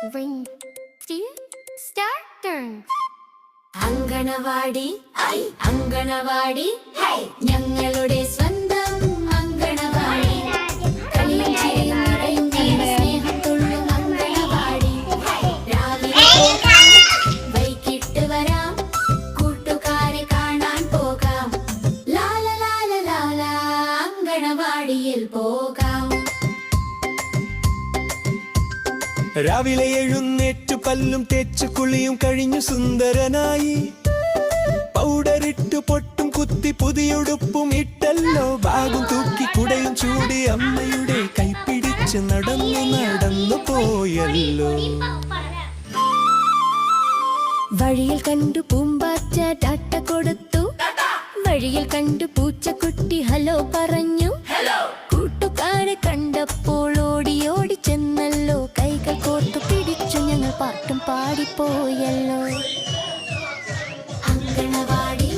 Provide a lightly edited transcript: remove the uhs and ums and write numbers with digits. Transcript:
Ring, steer, start, turn. Anganwadi anganwadi ഞങ്ങളുടെ സ്വന്തം അങ്കണവാടി കളിയും ചിരിയും നിറയും സ്നേഹത്തുള്ളും അങ്കണവാടി രാവിലെ വൈകിട്ട് വരാം കൂട്ടുകാരെ കാണാൻ പോകാം ലാല ലാല ലാല അങ്കണവാടിയിൽ പോകാം രാവിലെ എഴുന്നേറ്റു പല്ലും തേച്ചു കുളിയും കഴിഞ്ഞു സുന്ദരനായി പൗഡറിട്ടു പൊട്ടും കുത്തി പുതിയുടുപ്പും ഇട്ടല്ലോ ബാഗും തൂക്കി കുടയും ചൂടി അമ്മയുടെ കൈപിടിച്ച് നടന്നു പോയല്ലോ. വഴിയിൽ കണ്ടു പൂമ്പാറ്റ ടാറ്റ കൊടുത്തു വഴിയിൽ കണ്ടു പൂച്ചക്കുട്ടി ഹലോ പറഞ്ഞു കൂട്ടുകാരെ കണ്ടപ്പോൾ ഓടി ഓടി ചെന്നല്ലോ കൈകൾ കോർത്തു പിടിച്ചു ഞങ്ങൾ പാട്ടും പാടിപ്പോയല്ലോ. അങ്കണവാടി